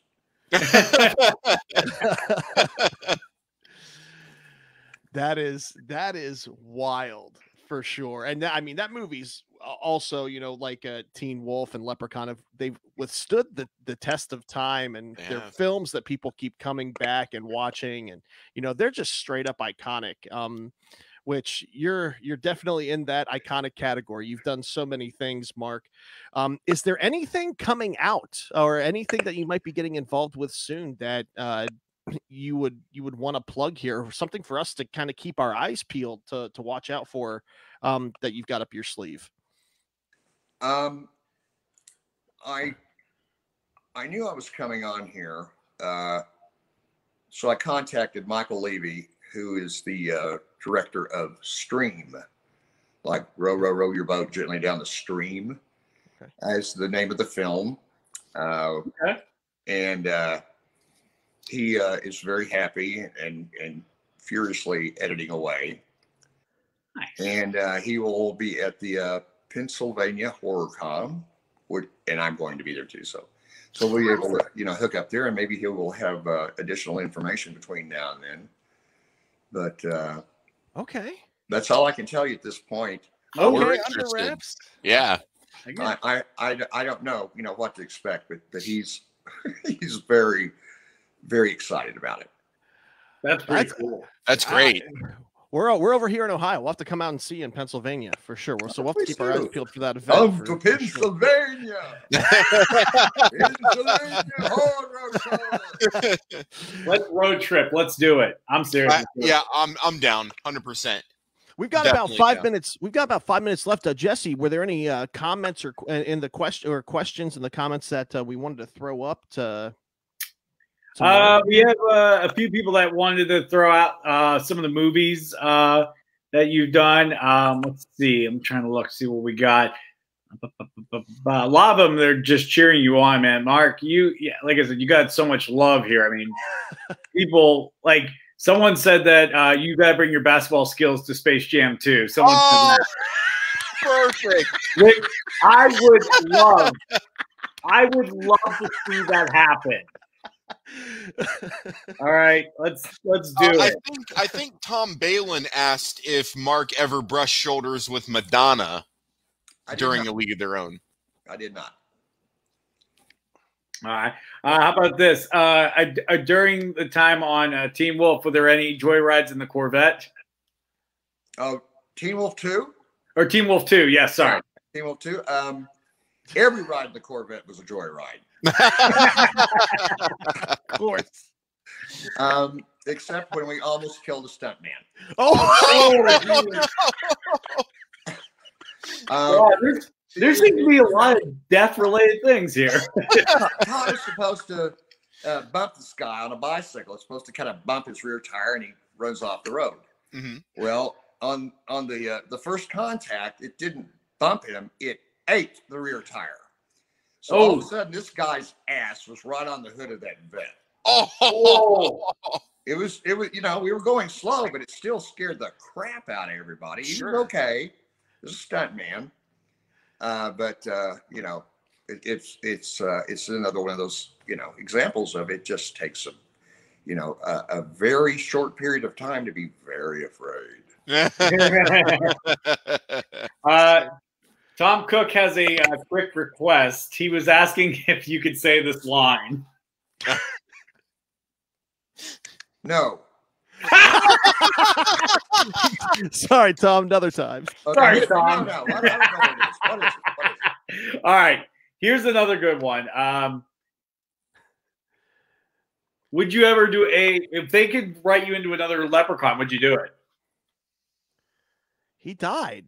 That is wild for sure. And that movie's also, like Teen Wolf and Leprechaun, they've withstood the test of time, and they're films that people keep coming back and watching, and they're just straight up iconic. Which you're definitely in that iconic category. You've done so many things, Mark. Is there anything coming out or anything that you might be getting involved with soon that you would want to plug here, or something for us to kind of keep our eyes peeled to watch out for, that you've got up your sleeve? I knew I was coming on here, so I contacted Michael Levy, who is the director of Stream, like row, row, row your boat gently down the stream. as the name of the film. Okay. And he is very happy and furiously editing away. Nice. And he will be at the Pennsylvania Horror Con, and I'm going to be there too. So we'll be able to, hook up there, and maybe he will have additional information between now and then. But okay, that's all I can tell you at this point. Okay, under wraps. Yeah. I don't know, what to expect, but he's he's very, very excited about it. That's pretty cool. That's great. We're over here in Ohio. We'll have to come out and see you in Pennsylvania for sure. So we'll have to keep our eyes peeled for that event. Come to Pennsylvania. Pennsylvania Horror Show. Let's road trip. Let's do it. I'm serious. Yeah, I'm down 100%. We've got Definitely about 5 minutes. We've got about 5 minutes left. Jesse, were there any comments or in the questions in the comments that we wanted to throw up to? We have a few people that wanted to throw out some of the movies that you've done. Let's see. I'm trying to see what we got. A lot of them, they're just cheering you on, man. Mark, like I said, you got so much love here. I mean, people like. Someone said that you got to bring your basketball skills to Space Jam 2. Someone said that. Perfect. Which I would love to see that happen. All right, let's do it. I think Tom Balin asked if Mark ever brushed shoulders with Madonna during A League of Their Own. I did not. All right. How about this? During the time on Teen Wolf, were there any joyrides in the Corvette? Oh, Teen Wolf 2? Or Teen Wolf 2, yeah, sorry. Teen Wolf 2. Every ride in the Corvette was a joyride. Of course. Except when we almost killed a stuntman. There seems to be a lot of death-related things here. Todd is supposed to bump this guy on a bicycle. It's supposed to kind of bump his rear tire, and he runs off the road. Mm-hmm. Well, on the first contact, it didn't bump him; it ate the rear tire. So all of a sudden, this guy's ass was right on the hood of that vet. It was we were going slow, but it still scared the crap out of everybody. He was okay. It was a stunt man. But it's another one of those, examples of it just takes a very short period of time to be very afraid. Tom Cook has a quick request. He was asking if you could say this line. No. Sorry, Tom. Another time. Sorry, Tom. No. What is it? All right. Here's another good one. Would you ever do if they could write you into another Leprechaun, would you do it? He died.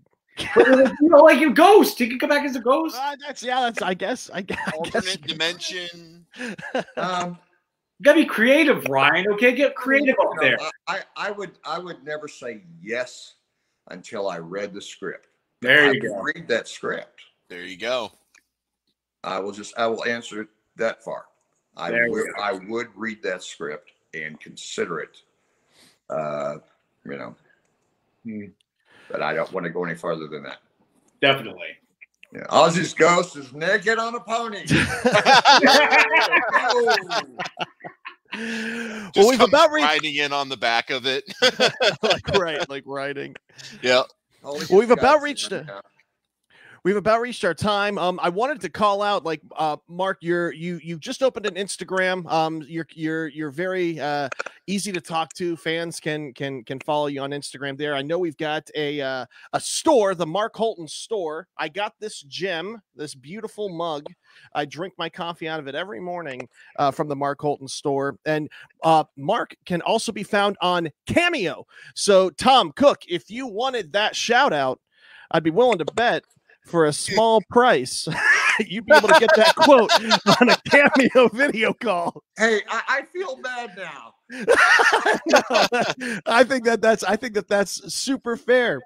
Like a ghost. He could come back as a ghost. That's I guess. Alternate dimension. You gotta be creative, Ryan. Okay, get creative up there. I would never say yes until I read the script. There you go. Read that script. There you go. I will answer it that far. I would read that script and consider it. But I don't want to go any farther than that. Definitely. Yeah. Ozzie's ghost is naked on a pony. Well, we've about riding in on the back of it, like riding. Yeah. Well, we've about reached our time. I wanted to call out, Mark, you just opened an Instagram. You're very easy to talk to. Fans can follow you on Instagram there. I know we've got a store, the Mark Holton store. I got this gem, this beautiful mug. I drink my coffee out of it every morning from the Mark Holton store. And Mark can also be found on Cameo. So Tom Cook, if you wanted that shout out, I'd be willing to bet for a small price. you'd be able to get that quote on a Cameo video call. Hey, I feel bad now. No, I think that's super fair.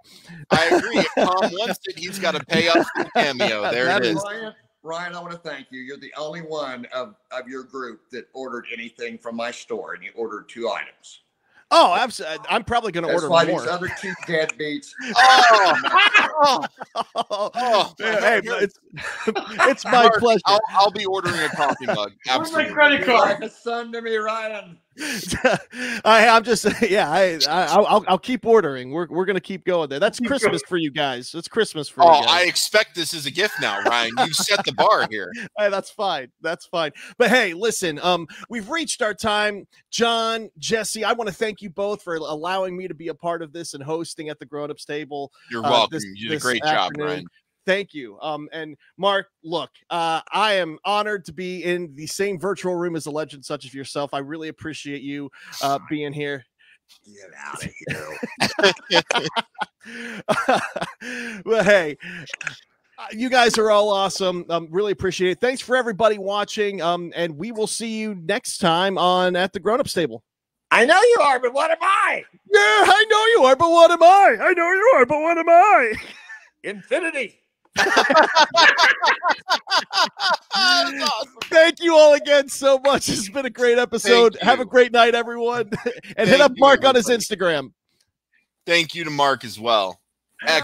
I agree. If Tom wants it, he's got to pay up for the Cameo. There it is. Ryan, I want to thank you. You're the only one of your group that ordered anything from my store, and you ordered 2 items. Oh, absolutely. I'm probably going to order more. more. These other 2 deadbeats. Hey, it's my pleasure. I'll be ordering a coffee mug. Where's my credit card? You're like a son to me, Ryan. I'm just I'll keep ordering. We're gonna keep going there. That's Christmas for you guys. It's Christmas for you guys. I expect this as a gift now, Ryan. You've set the bar here. Hey, that's fine. That's fine. But hey, listen, we've reached our time. John, Jesse, I want to thank you both for allowing me to be a part of this and hosting at the Grown Ups Table. You're welcome. You did a great job, Ryan. Thank you. And Mark, look, I am honored to be in the same virtual room as a legend such as yourself. I really appreciate you being here. Get out of here. Well, hey, you guys are all awesome. Really appreciate it. Thanks for everybody watching. And we will see you next time on At the Grown Ups Table. I know you are, but what am I? Yeah, I know you are, but what am I? I know you are, but what am I? Infinity. Awesome. Thank you all again so much. It's been a great episode. Have a great night, everyone. And hit up Mark on his Instagram. Thank you to Mark as well.